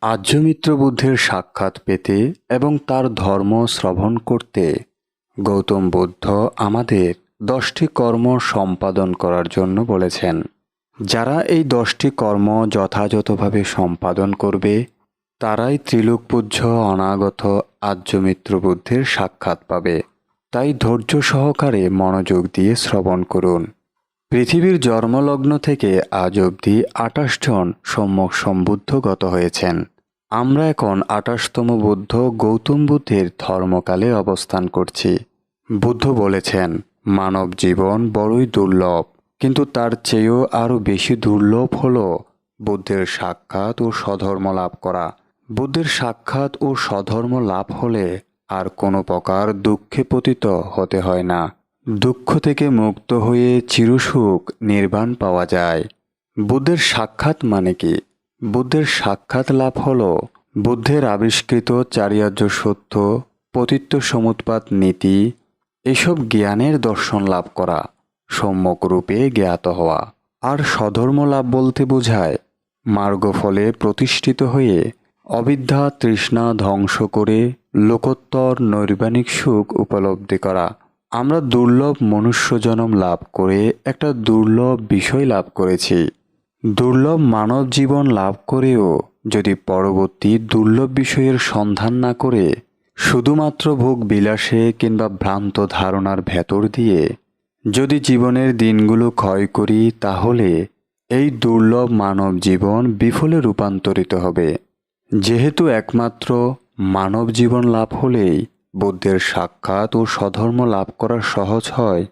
আর্যমিত্র বুদ্ধের সাক্ষাৎ পেতে এবং তার ধর্ম শ্রবণ করতে গৌতম বুদ্ধ আমাদের 10টি কর্ম সম্পাদন করার জন্য বলেছেন। যারা এই 10টি কর্ম যথাযথভাবে সম্পাদন করবে তারাই ত্রিলোকপূজ্য অনাগত আর্যমিত্র বুদ্ধের সাক্ষাৎ পাবে। তাই ধৈর্য সহকারে মনোযোগ দিয়ে শ্রবণ করুন। পৃথিবীর জন্মলগ্ন থেকে আজ অবধি 28 জন সম্যক সম্বুদ্ধ গত হয়েছেন। আমরা এখন 28তম বুদ্ধ গৌতম বুদ্ধের ধর্মকালে অবস্থান করছি। বুদ্ধ বলেছেন, মানব জীবন বড়ই দুর্লভ, কিন্তু তার চেয়েও আরও বেশি দুর্লভ হল বুদ্ধের সাক্ষাৎ ও স্বধর্ম লাভ করা। বুদ্ধের সাক্ষাৎ ও স্বধর্ম লাভ হলে আর কোনো প্রকার দুঃখে পতিত হতে হয় না। দুঃখ থেকে মুক্ত হয়ে চিরসুখ নির্বাণ পাওয়া যায়। বুদ্ধের সাক্ষাৎ মানে কি? বুদ্ধের সাক্ষাৎ লাভ হল বুদ্ধের আবিষ্কৃত চারিয়ার্য সত্য, পতিত্ব সমুৎপাত নীতি এসব জ্ঞানের দর্শন লাভ করা, সম্যক রূপে জ্ঞাত হওয়া। আর স্বধর্ম লাভ বলতে বোঝায় মার্গফলে প্রতিষ্ঠিত হয়ে অবিদ্যা তৃষ্ণা ধ্বংস করে লোকোত্তর নৈর্বাণিক সুখ উপলব্ধি করা। আমরা দুর্লভ মনুষ্য জন্ম লাভ করে একটা দুর্লভ বিষয় লাভ করেছি। দুর্লভ মানব জীবন লাভ করেও যদি পরবর্তী দুর্লভ বিষয়ের সন্ধান না করে শুধুমাত্র ভোগ বিলাসে কিংবা ভ্রান্ত ধারণার ভেতর দিয়ে যদি জীবনের দিনগুলো ক্ষয় করি, তাহলে এই দুর্লভ মানব জীবন বিফলে রূপান্তরিত হবে। যেহেতু একমাত্র মানব জীবন লাভ হলেই বুদ্ধের সাক্ষাৎ ও স্বধর্ম লাভ করা সহজ হয়,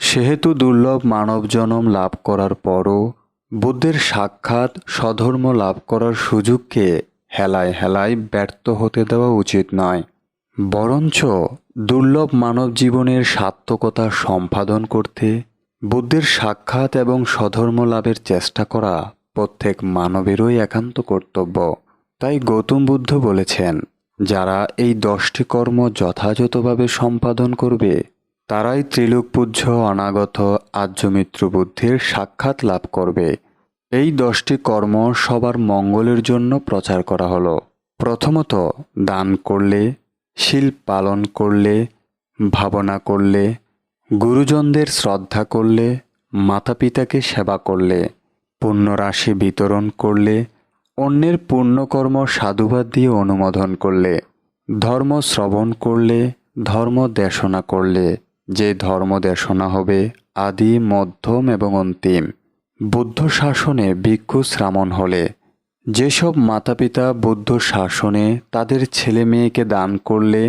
সেহেতু দুর্লভ মানব জন্ম লাভ করার পরও বুদ্ধের সাক্ষাৎ স্বধর্ম লাভ করার সুযোগকে হেলায় হেলায় ব্যর্থ হতে দেওয়া উচিত নয়। বরঞ্চ দুর্লভ মানব জীবনের সার্থকতা সম্পাদন করতে বুদ্ধের সাক্ষাৎ এবং স্বধর্ম লাভের চেষ্টা করা প্রত্যেক মানবেরই একান্ত কর্তব্য। তাই গৌতম বুদ্ধ বলেছেন, যারা এই 10টি কর্ম যথাযথভাবে সম্পাদন করবে তারাই ত্রিলোকপূজ্য অনাগত আর্যমিত্র বুদ্ধের সাক্ষাৎ লাভ করবে। এই 10টি কর্ম সবার মঙ্গলের জন্য প্রচার করা হলো। প্রথমত, দান করলে, শীল পালন করলে, ভাবনা করলে, গুরুজনদের শ্রদ্ধা করলে, মাতা পিতাকে সেবা করলে, পুণ্যরাশি বিতরণ করলে, অন্যের পুণ্যকর্ম সাধুবাদ দিয়ে অনুমোদন করলে, ধর্ম শ্রবণ করলে, ধর্ম দেশনা করলে, যে ধর্ম দেশনা হবে আদি মধ্যম এবং অন্তিম। বুদ্ধ শাসনে ভিক্ষু শ্রামণ হলে, যেসব মাতা পিতা বুদ্ধ শাসনে তাদের ছেলে মেয়েকে দান করলে,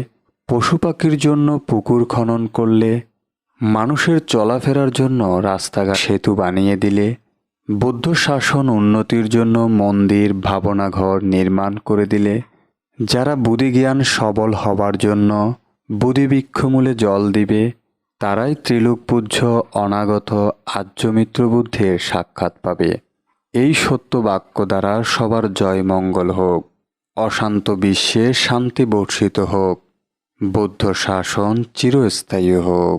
পশু পাখির জন্য পুকুর খনন করলে, মানুষের চলাফেরার জন্য রাস্তাঘাট সেতু বানিয়ে দিলে, বুদ্ধ শাসন উন্নতির জন্য মন্দির ভাবনাঘর নির্মাণ করে দিলে, যারা বুদ্ধিজ্ঞান সবল হবার জন্য বুদ্ধিবৃক্ষমূলে জল দিবে, তারাই ত্রিলোকপূজ্য অনাগত আর্যমিত্র বুদ্ধের সাক্ষাৎ পাবে। এই সত্য বাক্য দ্বারা সবার জয় মঙ্গল হোক, অশান্ত বিশ্বে শান্তি বর্ষিত হোক, বুদ্ধ শাসন চিরস্থায়ী হোক।